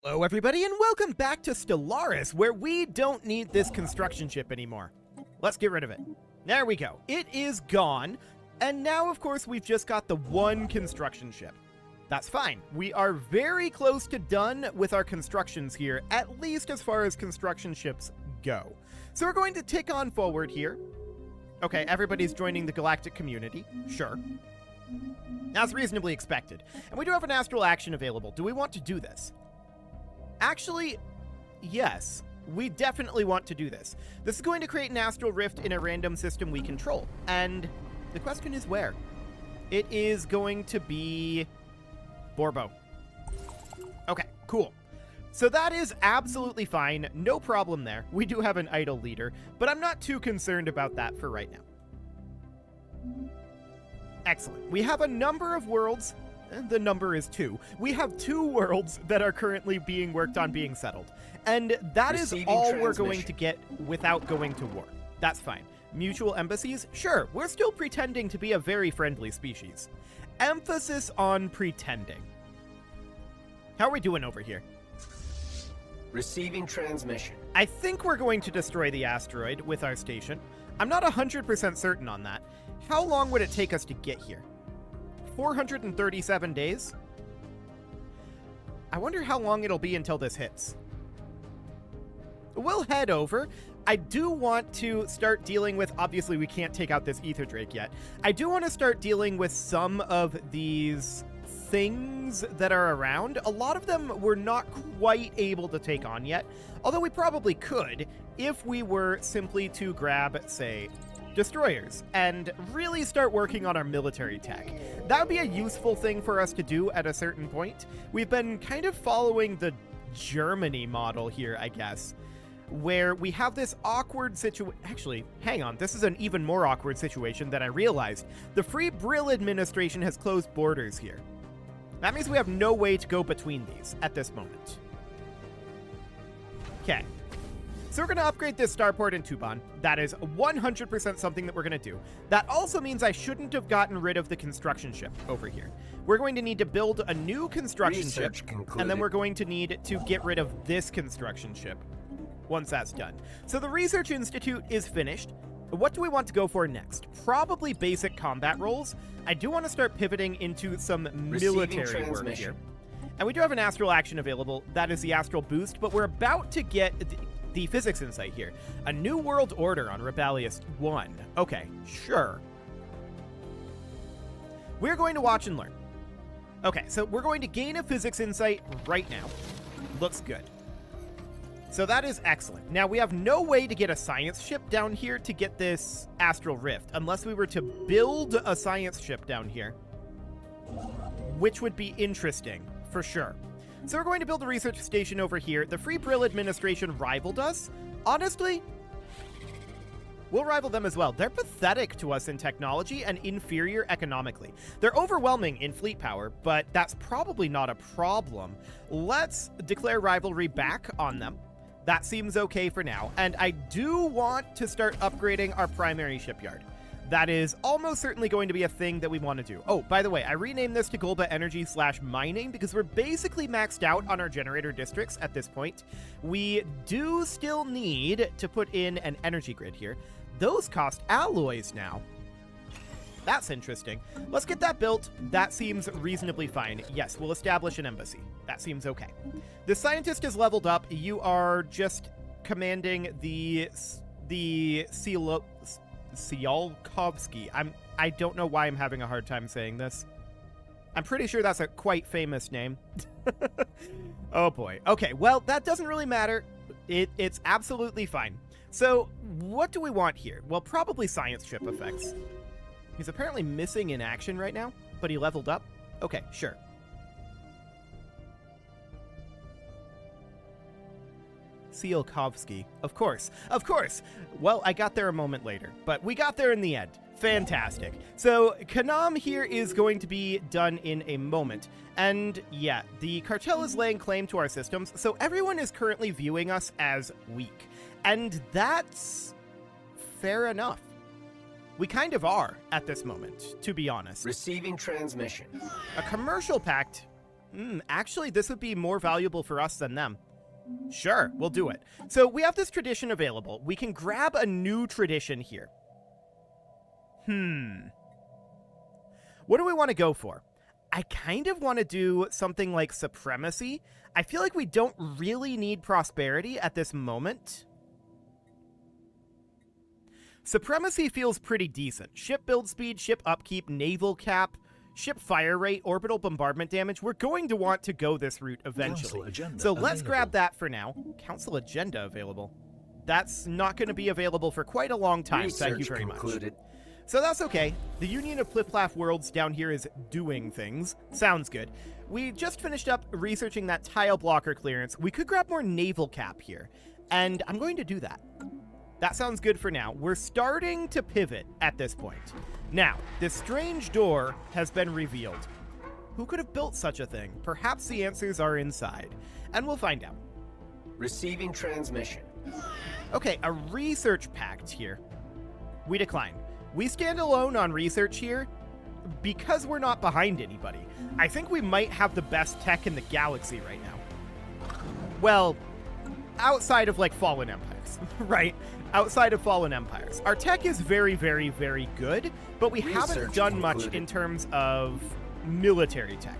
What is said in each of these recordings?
Hello everybody and welcome back to Stellaris, where we don't need this construction ship anymore. Let's get rid of it. There we go. It is gone, and now of course we've just got the one construction ship. That's fine. We are very close to done with our constructions here, at least as far as construction ships go. So we're going to tick on forward here. Okay, everybody's joining the galactic community. Sure. That's reasonably expected. And we do have an astral action available. Do we want to do this? Actually, yes, we definitely want to do this. This is going to create an Astral Rift in a random system we control. And the question is where? It is going to be Borbo. Okay, cool. So that is absolutely fine. No problem there. We do have an idle leader, but I'm not too concerned about that for right now. Excellent. We have a number of worlds. The number is 2. We have 2 worlds that are currently being worked on being settled. And that is all we're going to get without going to war. That's fine. Mutual embassies? Sure, we're still pretending to be a very friendly species. Emphasis on pretending. How are we doing over here? Receiving transmission. I think we're going to destroy the asteroid with our station. I'm not 100% certain on that. How long would it take us to get here? 437 days? I wonder how long it'll be until this hits. We'll head over. I do want to start dealing with, obviously we can't take out this Ether Drake yet. I do want to start dealing with some of these things that are around. A lot of them we're not quite able to take on yet, although we probably could if we were simply to grab, say, destroyers and really start working on our military tech. That would be a useful thing for us to do at a certain point. We've been kind of following the Germany model here, I guess, where we have this awkward situation. Actually, hang on, this is an even more awkward situation than I realized. The Free Brill administration has closed borders here. That means we have no way to go between these at this moment. Okay. So we're going to upgrade this starport in Tubon. That is 100% something that we're going to do. That also means I shouldn't have gotten rid of the construction ship over here. We're going to need to build a new construction ship, and then we're going to need to get rid of this construction ship once that's done. So the Research Institute is finished. What do we want to go for next? Probably basic combat roles. I do want to start pivoting into some military work here. And we do have an astral action available. That is the astral boost, but we're about to get the physics insight here. A new world order on Rebellious 1. Okay, sure. We're going to watch and learn. Okay, so we're going to gain a physics insight right now. Looks good. So that is excellent. Now, we have no way to get a science ship down here to get this Astral Rift, unless we were to build a science ship down here, which would be interesting, for sure. So we're going to build a research station over here. The Free Brill administration rivaled us. Honestly, we'll rival them as well. They're pathetic to us in technology and inferior economically. They're overwhelming in fleet power, but that's probably not a problem. Let's declare rivalry back on them. That seems okay for now. And I do want to start upgrading our primary shipyard. That is almost certainly going to be a thing that we want to do. Oh, by the way, I renamed this to Golba Energy /mining because we're basically maxed out on our generator districts at this point. We do still need to put in an energy grid here. Those cost alloys now. That's interesting. Let's get that built. That seems reasonably fine. Yes, we'll establish an embassy. That seems okay. The scientist is leveled up. You are just commanding the Sealkovsky. I don't know why I'm having a hard time saying this. I'm pretty sure that's a quite famous name. Oh boy. Okay, well, that doesn't really matter. It's absolutely fine. So, what do we want here? Well, probably science ship effects. He's apparently missing in action right now, but he leveled up. Okay, sure. Sealkovsky. Of course. Of course. Well, I got there a moment later, but we got there in the end. Fantastic. So, Kanam here is going to be done in a moment. And yeah, the cartel is laying claim to our systems, so everyone is currently viewing us as weak. And that's fair enough. We kind of are at this moment, to be honest. Receiving transmission. A commercial pact Actually, this would be more valuable for us than them. Sure, we'll do it. So we have this tradition available. We can grab a new tradition here. What do we want to go for? I kind of want to do something like supremacy. I feel like we don't really need prosperity at this moment. Supremacy feels pretty decent. Ship build speed, ship upkeep, naval cap, ship fire rate, orbital bombardment damage. We're going to want to go this route eventually. So let's grab that for now. Council agenda available. That's not going to be available for quite a long time. Thank you very much. So that's okay. The Union of Pliplaf Worlds down here is doing things. Sounds good. We just finished up researching that tile blocker clearance. We could grab more naval cap here, and I'm going to do that. That sounds good for now. We're starting to pivot at this point. Now, this strange door has been revealed. Who could have built such a thing? Perhaps the answers are inside, and we'll find out. Receiving transmission. Okay, a research pact here. We decline. We stand alone on research here because we're not behind anybody. I think we might have the best tech in the galaxy right now. Well, outside of, like, Fallen Empires, right? Outside of Fallen Empires. Our tech is very, very, very good, but we haven't done much in terms of military tech.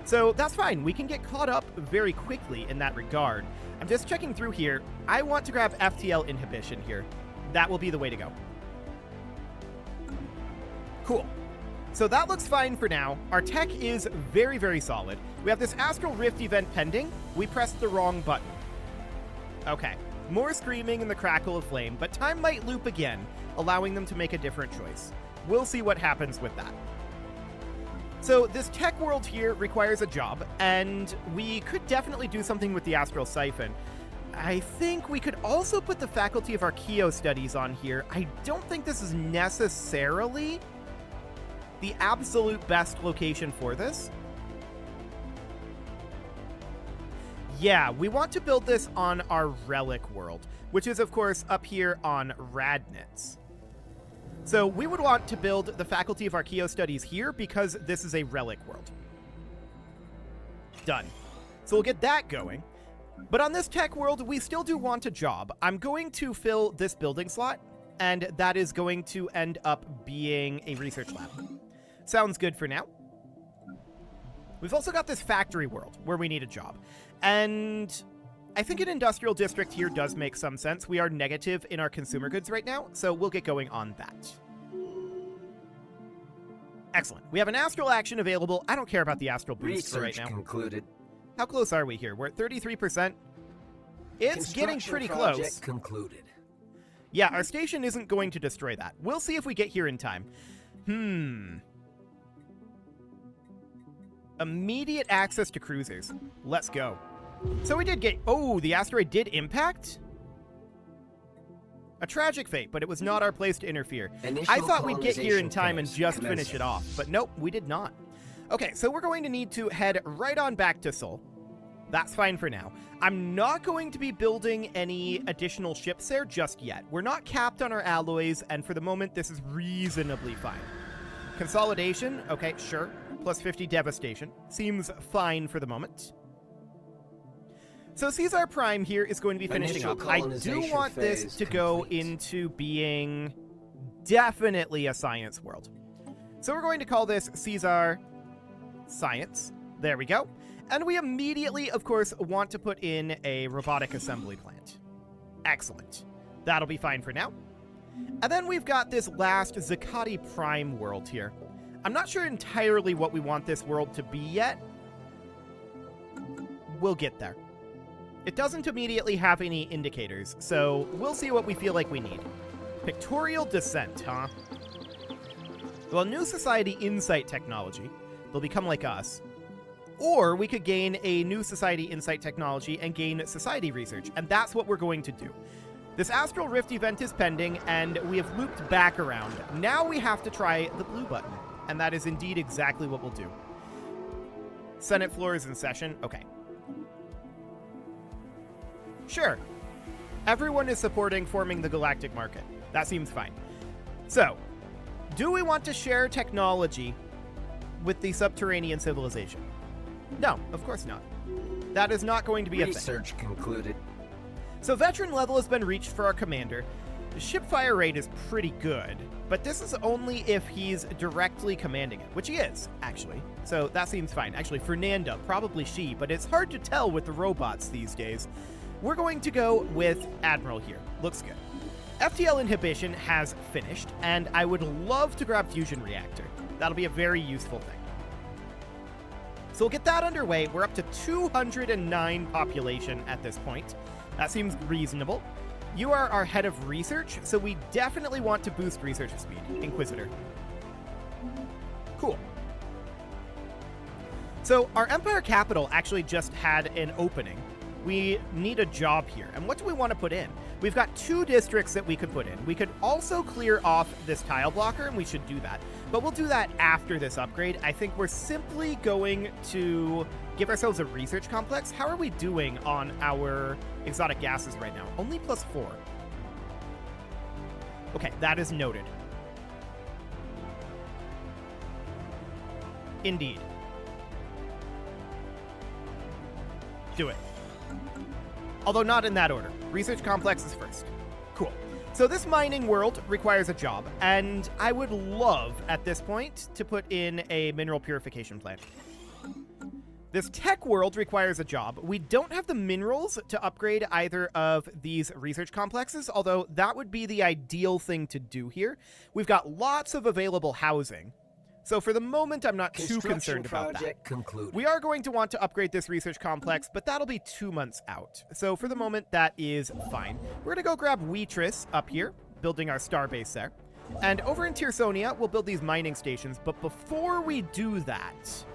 So that's fine. We can get caught up very quickly in that regard. I'm just checking through here. I want to grab FTL inhibition here. That will be the way to go. Cool. So that looks fine for now. Our tech is very, very solid. We have this Astral Rift event pending. We pressed the wrong button. Okay. More screaming and the crackle of flame, but time might loop again, allowing them to make a different choice. We'll see what happens with that. So this tech world here requires a job, and we could definitely do something with the Astral Siphon. I think we could also put the Faculty of Archaeo Studies on here. I don't think this is necessarily the absolute best location for this. Yeah, we want to build this on our relic world, which is, of course, up here on Radnitz. So we would want to build the Faculty of Archaeo Studies here because this is a relic world. Done. So we'll get that going. But on this tech world, we still do want a job. I'm going to fill this building slot, and that is going to end up being a research lab. Sounds good for now. We've also got this factory world where we need a job. And I think an industrial district here does make some sense. We are negative in our consumer goods right now, so we'll get going on that. Excellent. We have an astral action available. I don't care about the astral boosts right now. Concluded. How close are we here? We're at 33%. It's getting pretty close. Concluded. Yeah, our station isn't going to destroy that. We'll see if we get here in time. Immediate access to cruisers. Let's go. So we did get... Oh, the asteroid did impact? A tragic fate, but it was not our place to interfere. I thought we'd get here in time and just finish it off, but nope, we did not. Okay, so we're going to need to head right on back to Sol. That's fine for now. I'm not going to be building any additional ships there just yet. We're not capped on our alloys, and for the moment, this is reasonably fine. Consolidation, okay, sure. Plus 50 devastation. Seems fine for the moment. So Caesar Prime here is going to be finishing up. I do want this to go into being definitely a science world. So we're going to call this Caesar Science. There we go. And we immediately, of course, want to put in a robotic assembly plant. Excellent. That'll be fine for now. And then we've got this last Zakati Prime world here. I'm not sure entirely what we want this world to be yet. We'll get there. It doesn't immediately have any indicators, so we'll see what we feel like we need. Pictorial descent, huh? Well, New Society Insight technology. They'll become like us. Or we could gain a New Society Insight technology and gain society research, and that's what we're going to do. This Astral Rift event is pending, and we have looped back around. Now we have to try the blue button, and that is indeed exactly what we'll do. Senate floor is in session. Okay. Sure. Everyone is supporting forming the galactic market. That seems fine. So, do we want to share technology with the subterranean civilization? No, of course not. That is not going to be a thing. Research concluded. So veteran level has been reached for our commander. The ship fire rate is pretty good, but this is only if he's directly commanding it, which he is, actually. So that seems fine. Actually, Fernanda, probably she, but it's hard to tell with the robots these days. We're going to go with Admiral here. Looks good. FTL inhibition has finished, and I would love to grab Fusion Reactor. That'll be a very useful thing. So we'll get that underway. We're up to 209 population at this point. That seems reasonable. You are our head of research, so we definitely want to boost research speed. Inquisitor. Cool. So our Empire capital actually just had an opening. We need a job here. And what do we want to put in? We've got 2 districts that we could put in. We could also clear off this tile blocker, and we should do that. But we'll do that after this upgrade. I think we're simply going to give ourselves a research complex. How are we doing on our exotic gases right now? Only +4. Okay, that is noted. Indeed. Do it. Although not in that order. Research complex is first. Cool. So this mining world requires a job, and I would love, at this point, to put in a mineral purification plant. This tech world requires a job. We don't have the minerals to upgrade either of these research complexes, although that would be the ideal thing to do here. We've got lots of available housing. So for the moment, I'm not too concerned about that. Concluded. We are going to want to upgrade this research complex, but that'll be 2 months out. So for the moment, that is fine. We're going to go grab Weetris up here, building our starbase there. And over in Tiersonia, we'll build these mining stations. But before we do that,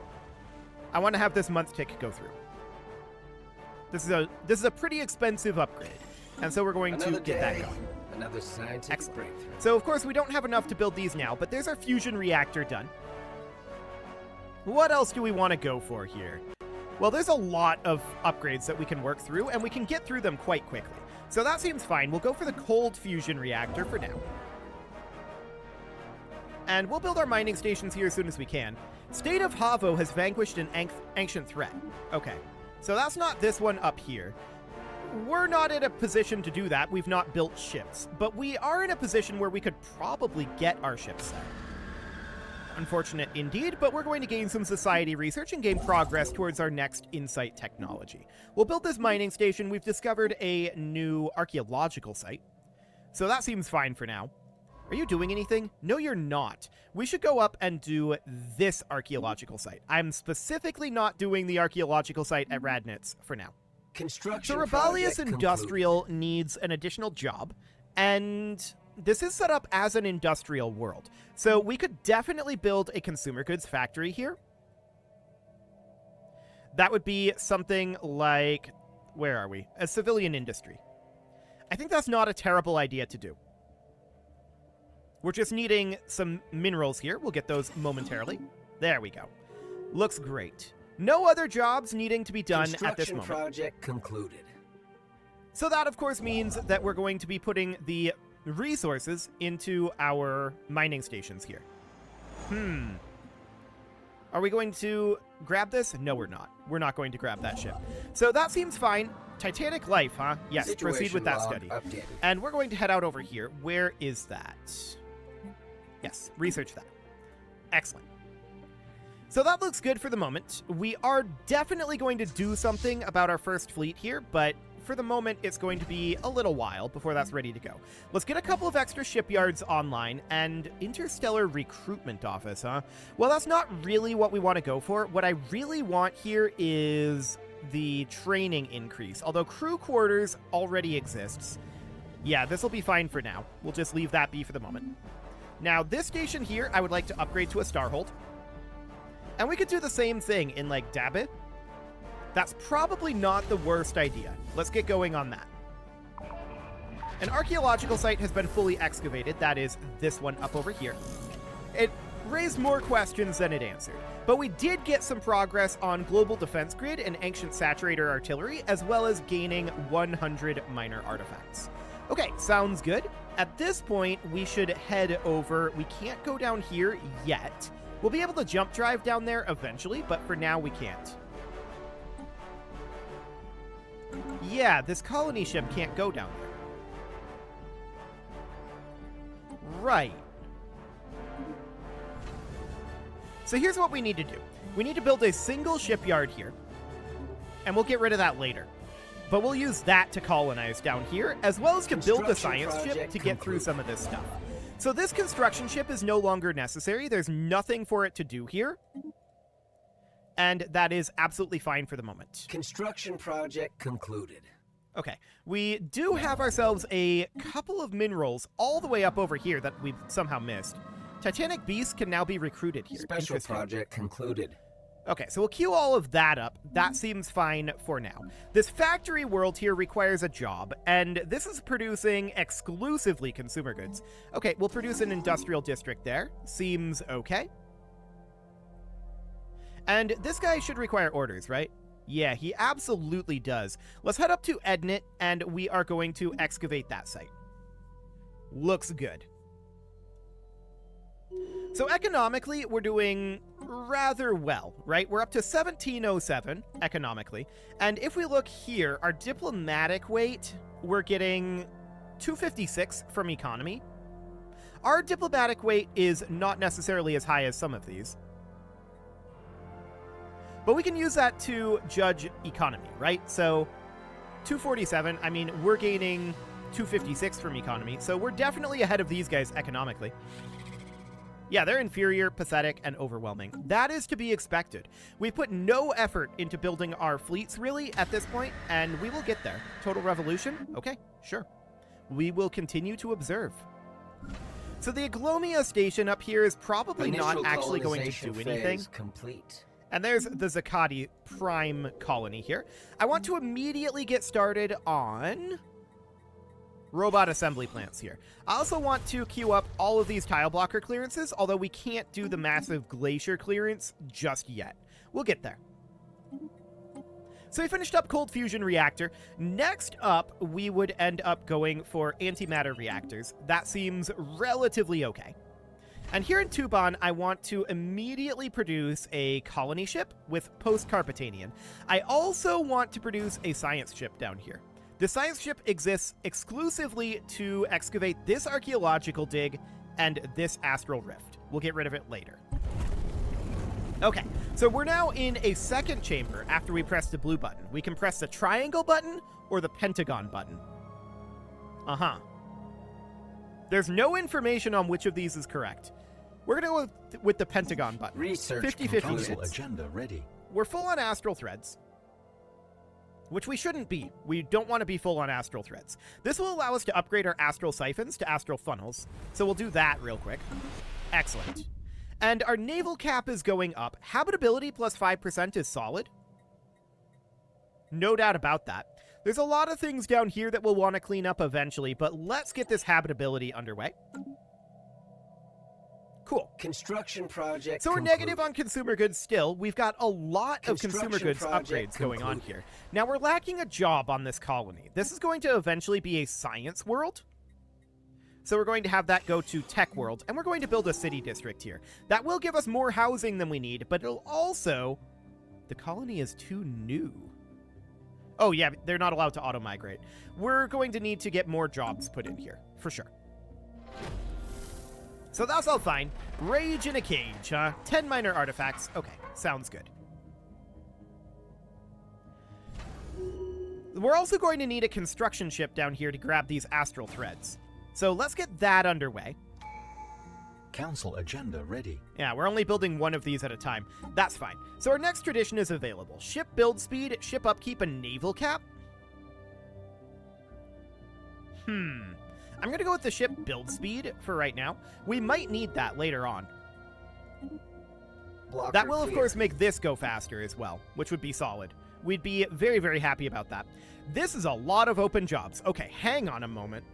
I want to have this month tick go through. This is a pretty expensive upgrade. And so we're going to get that going. Another scientific Excellent. breakthrough. So, of course, we don't have enough to build these now, but there's our fusion reactor done. What else do we want to go for here? Well, there's a lot of upgrades that we can work through, and we can get through them quite quickly. So that seems fine. We'll go for the cold fusion reactor for now. And we'll build our mining stations here as soon as we can. State of Havo has vanquished an ancient threat. Okay, so that's not this one up here. We're not in a position to do that. We've not built ships, but we are in a position where we could probably get our ships there. Unfortunate indeed, but we're going to gain some society research and gain progress towards our next insight technology. We'll build this mining station. We've discovered a new archaeological site, so that seems fine for now. Are you doing anything? No, you're not. We should go up and do this archaeological site. I'm specifically not doing the archaeological site at Radnitz for now. Construction So Rebellious project Industrial needs an additional job, and this is set up as an industrial world. So we could definitely build a consumer goods factory here. That would be something like, where are we? A civilian industry. I think that's not a terrible idea to do. We're just needing some minerals here. We'll get those momentarily. There we go. Looks great. No other jobs needing to be done at this moment. Construction project concluded. So that, of course, means that we're going to be putting the resources into our mining stations here. Are we going to grab this? No, we're not. We're not going to grab that ship. So that seems fine. Titanic life, huh? Yes, proceed with that study. Updated. And we're going to head out over here. Where is that? Yes, research that. Excellent. So that looks good for the moment. We are definitely going to do something about our first fleet here, but for the moment, it's going to be a little while before that's ready to go. Let's get a couple of extra shipyards online, and interstellar recruitment office, huh? Well, that's not really what we want to go for. What I really want here is the training increase, although crew quarters already exists. Yeah, this will be fine for now. We'll just leave that be for the moment. Now, this station here, I would like to upgrade to a Starhold. And we could do the same thing in, like, Dabbit. That's probably not the worst idea. Let's get going on that. An archaeological site has been fully excavated. That is this one up over here. It raised more questions than it answered. But we did get some progress on Global Defense Grid and Ancient Saturator Artillery, as well as gaining 100 minor artifacts. Okay, sounds good. At this point, we should head over. We can't go down here yet. We'll be able to jump drive down there eventually, but for now we can't. yeah, this colony ship can't go down there. Right. So here's what we need to do. We need to build a single shipyard here, and we'll get rid of that later. But we'll use that to colonize down here, as well as to build a science ship to get through some of this stuff. So this construction ship is no longer necessary. There's nothing for it to do here. And that is absolutely fine for the moment. Construction project concluded. Okay, we do have ourselves a couple of minerals all the way up over here that we've somehow missed. Titanic Beast can now be recruited here. Special project concluded. Okay, so we'll queue all of that up. That seems fine for now. This factory world here requires a job, and this is producing exclusively consumer goods. Okay, we'll produce an industrial district there. Seems okay. And this guy should require orders, right? Yeah, he absolutely does. Let's head up to Ednet, and we are going to excavate that site. Looks good. So economically, we're doing rather well, right? We're up to 1707 economically. And if we look here, our diplomatic weight, we're getting 256 from economy. Our diplomatic weight is not necessarily as high as some of these. But we can use that to judge economy, right? So 247, I mean, we're gaining 256 from economy. So we're definitely ahead of these guys economically. Yeah, they're inferior, pathetic, and overwhelming. That is to be expected. We've put no effort into building our fleets, really, at this point, and we will get there. Total revolution? Okay, sure. We will continue to observe. So the Aglomia station up here is probably not actually going to do anything. Complete. And there's the Zakati Prime colony here. I want to immediately get started on robot assembly plants here. I also want to queue up all of these tile blocker clearances, although we can't do the massive glacier clearance just yet. We'll get there. So we finished up cold fusion reactor. Next up, we would end up going for antimatter reactors. That seems relatively okay. And here in Tubon, I want to immediately produce a colony ship with post-Carpetanian. I also want to produce a science ship down here. The science ship exists exclusively to excavate this archaeological dig and this Astral Rift. We'll get rid of it later. Okay, so we're now in a second chamber after we press the blue button. We can press the triangle button or the pentagon button. Uh-huh. There's no information on which of these is correct. We're going to go with the pentagon button. Research 50-50 Council hits. agenda ready. We're full on astral threads, which we shouldn't be. We don't want to be full on astral threads. This will allow us to upgrade our astral siphons to astral funnels, so we'll do that real quick. Excellent. And our naval cap is going up. Habitability plus 5% is solid. No doubt about that. There's a lot of things down here that we'll want to clean up eventually, but let's get this habitability underway. Cool. Construction project So we're concluded. negative on consumer goods still. We've got a lot of consumer goods Construction upgrades going on concluded. here. Now we're lacking a job on this colony. This is going to eventually be a science world. So we're going to have that go to tech world, and we're going to build a city district here. That will give us more housing than we need, but it'll also... The colony is too new. Oh yeah, they're not allowed to auto-migrate. We're going to need to get more jobs put in here, for sure. So that's all fine. Rage in a cage, huh? 10 minor artifacts. Okay, sounds good. We're also going to need a construction ship down here to grab these astral threads. So let's get that underway. Council agenda ready. Yeah, we're only building one of these at a time. That's fine. So our next tradition is available. Ship build speed, ship upkeep, and naval cap. I'm going to go with the ship build speed for right now. We might need that later on. Blocker That will, of clear. course, make this go faster as well, which would be solid. We'd be very, very happy about that. This is a lot of open jobs. Okay, hang on a moment.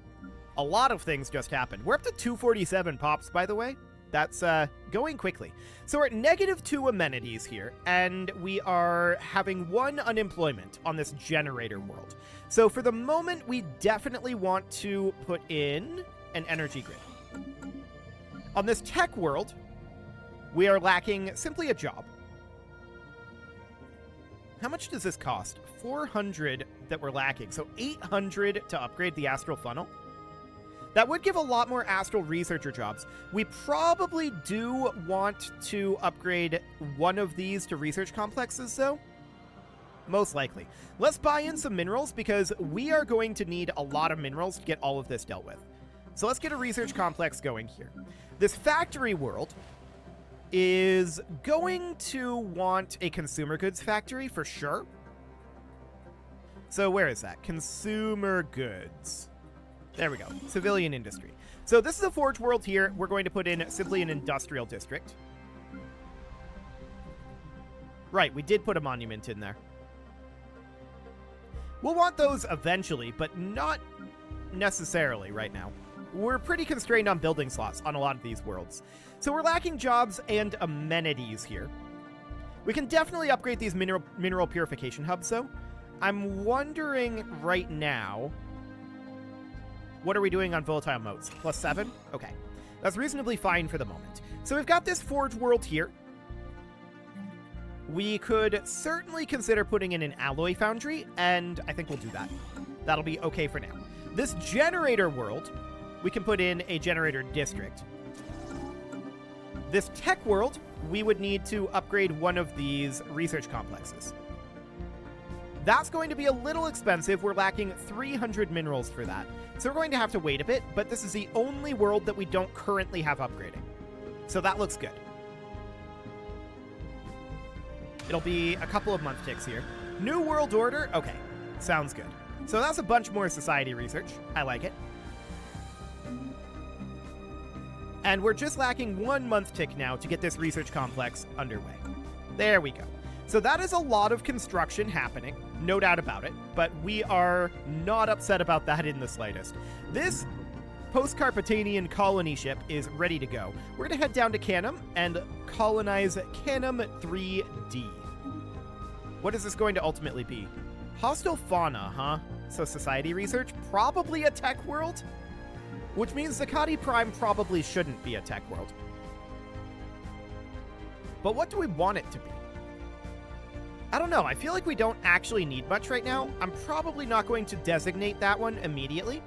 A lot of things just happened. We're up to 247 pops, by the way. That's going quickly. So we're at -2 amenities here, and we are having 1 unemployment on this generator world. So for the moment, we definitely want to put in an energy grid. On this tech world, we are lacking simply a job. How much does this cost? 400 that we're lacking. So 800 to upgrade the Astral Funnel. That would give a lot more Astral Researcher jobs. We probably do want to upgrade one of these to Research Complexes, though. Most likely. Let's buy in some minerals, because we are going to need a lot of minerals to get all of this dealt with. So let's get a Research Complex going here. This factory world is going to want a consumer goods factory for sure. So where is that? Consumer goods. There we go. Civilian industry. So this is a forge world here. We're going to put in simply an industrial district. Right, we did put a monument in there. We'll want those eventually, but not necessarily right now. We're pretty constrained on building slots on a lot of these worlds. So we're lacking jobs and amenities here. We can definitely upgrade these mineral purification hubs, though. I'm wondering right now, what are we doing on volatile modes? +7? Okay. That's reasonably fine for the moment. So we've got this forge world here. We could certainly consider putting in an alloy foundry, and I think we'll do that. That'll be okay for now. This generator world, we can put in a generator district. This tech world, we would need to upgrade one of these research complexes. That's going to be a little expensive. We're lacking 300 minerals for that. So we're going to have to wait a bit, but this is the only world that we don't currently have upgrading. So that looks good. It'll be a couple of month ticks here. New World Order? Okay, sounds good. So that's a bunch more society research. I like it. And we're just lacking 1 month tick now to get this research complex underway. There we go. So that is a lot of construction happening, no doubt about it, but we are not upset about that in the slightest. This post-Carpetanian colony ship is ready to go. We're going to head down to Canum and colonize Canum 3D. What is this going to ultimately be? Hostile fauna, huh? So society research? Probably a tech world? Which means Zakati Prime probably shouldn't be a tech world. But what do we want it to be? I don't know. I feel like we don't actually need much right now. I'm probably not going to designate that one immediately.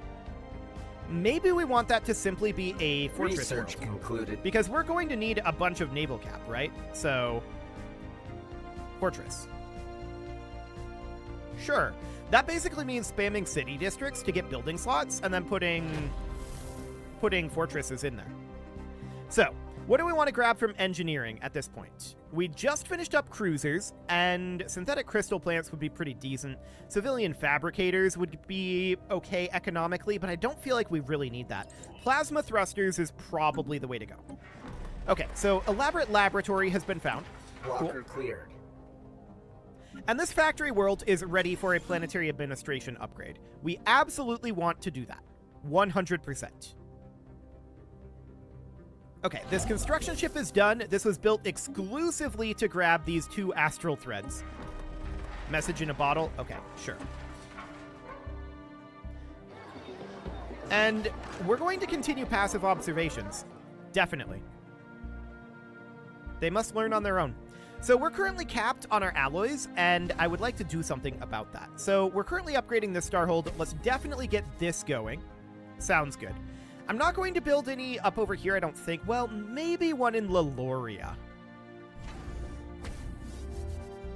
Maybe we want that to simply be a fortress Research world. concluded. Because we're going to need a bunch of naval cap, right? So, fortress. Sure. That basically means spamming city districts to get building slots and then putting fortresses in there. So, what do we want to grab from engineering at this point? We just finished up cruisers, and synthetic crystal plants would be pretty decent. Civilian fabricators would be okay economically, but I don't feel like we really need that. Plasma thrusters is probably the way to go. Okay, so elaborate laboratory has been found. Blocker cleared. And this factory world is ready for a planetary administration upgrade. We absolutely want to do that. 100%. Okay, this construction ship is done. This was built exclusively to grab these 2 astral threads. Message in a bottle? Okay, sure. And we're going to continue passive observations. Definitely. They must learn on their own. So we're currently capped on our alloys, and I would like to do something about that. So we're currently upgrading this Starhold. Let's definitely get this going. Sounds good. I'm not going to build any up over here, I don't think. Well, maybe one in Leloria.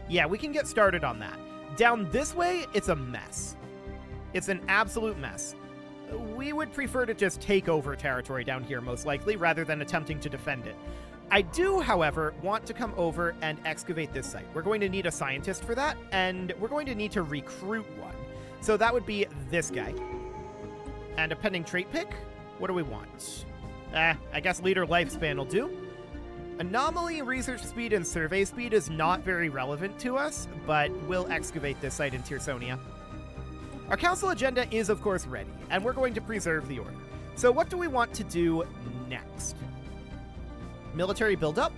Yeah, we can get started on that. Down this way, it's a mess. It's an absolute mess. We would prefer to just take over territory down here, most likely, rather than attempting to defend it. I do, however, want to come over and excavate this site. We're going to need a scientist for that, and we're going to need to recruit one. So that would be this guy. And a pending trait pick? What do we want? I guess leader lifespan will do. Anomaly, research speed, and survey speed is not very relevant to us, but we'll excavate this site in Tiersonia. Our council agenda is, of course, ready, and we're going to preserve the order. So what do we want to do next? Military buildup?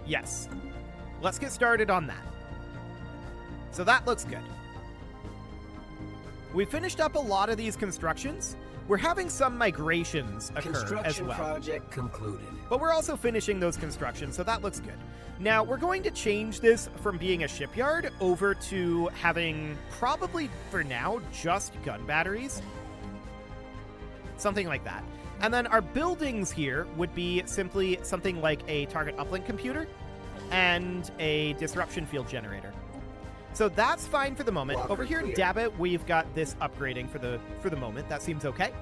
Yes. Let's get started on that. So that looks good. We finished up a lot of these constructions. we're having some migrations occur as Construction well. project concluded. But we're also finishing those constructions, so that looks good. Now, we're going to change this from being a shipyard over to having, probably for now, just gun batteries. Something like that. And then our buildings here would be simply something like a target uplink computer and a disruption field generator. So that's fine for the moment. Walker Over here in clear. Dabbit, we've got this upgrading for the moment. That seems okay.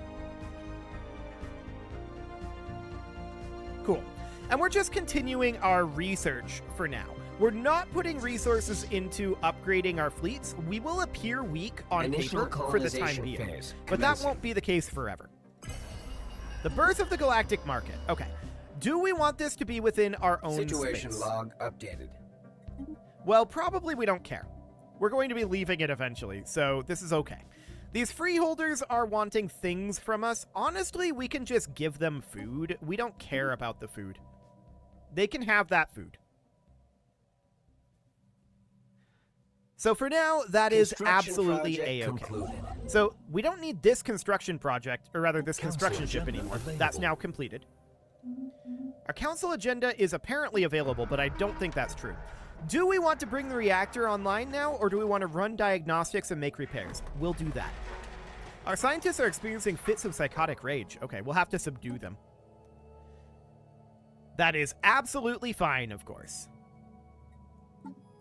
Cool. And we're just continuing our research for now. We're not putting resources into upgrading our fleets. We will appear weak on Initial paper for the time colonization being, phase but that commencing. won't be the case forever. The birth of the galactic market. Okay. Do we want this to be within our own Situation space? log updated. Well, probably we don't care. We're going to be leaving it eventually, so this is okay. These freeholders are wanting things from us. Honestly, we can just give them food. We don't care about the food. They can have that food. So for now, that is Construction absolutely project A-okay. concluded. So we don't need this construction project, or rather this Council construction ship agenda anymore. available. That's now completed. Our council agenda is apparently available, but I don't think that's true. Do we want to bring the reactor online now, or do we want to run diagnostics and make repairs? We'll do that. Our scientists are experiencing fits of psychotic rage. Okay, we'll have to subdue them. That is absolutely fine, of course.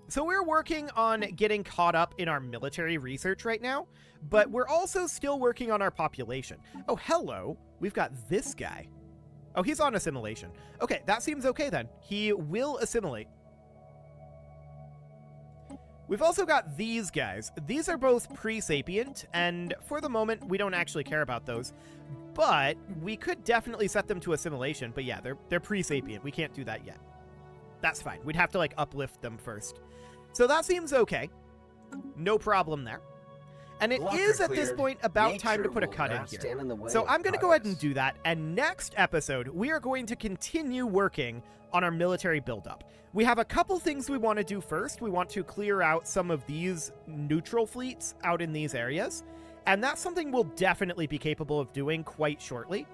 So we're working on getting caught up in our military research right now, but we're also still working on our population. Oh, hello. We've got this guy. Oh, he's on assimilation. Okay, that seems okay then. He will assimilate. We've also got these guys. These are both pre-sapient, and for the moment, we don't actually care about those. But we could definitely set them to assimilation. But yeah, they're pre-sapient. We can't do that yet. That's fine. We'd have to, like, uplift them first. So that seems okay. No problem there. And it Blocker is at this cleared. point about time to Nature put a will cut in not here. stand in the way So of I'm going to go ahead and progress. do that. And next episode, we are going to continue working on our military buildup. We have a couple things we want to do first. We want to clear out some of these neutral fleets out in these areas. And that's something we'll definitely be capable of doing quite shortly.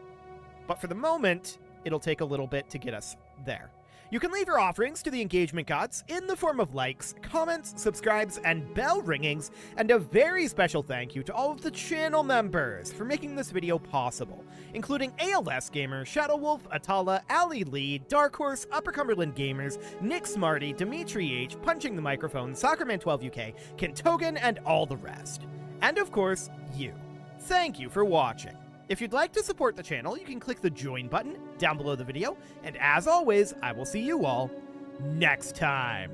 But for the moment, it'll take a little bit to get us there. You can leave your offerings to the engagement gods in the form of likes, comments, subscribes, and bell ringings, and a very special thank you to all of the channel members for making this video possible, including ALS Gamer, Shadow Wolf, Atala, Ali Lee, Dark Horse, Upper Cumberland Gamers, Nick Smarty, Dimitri H, Punching the Microphone, Soccerman12UK, Kentogan, and all the rest. And of course, you. Thank you for watching. If you'd like to support the channel, you can click the join button down below the video, and as always, I will see you all next time.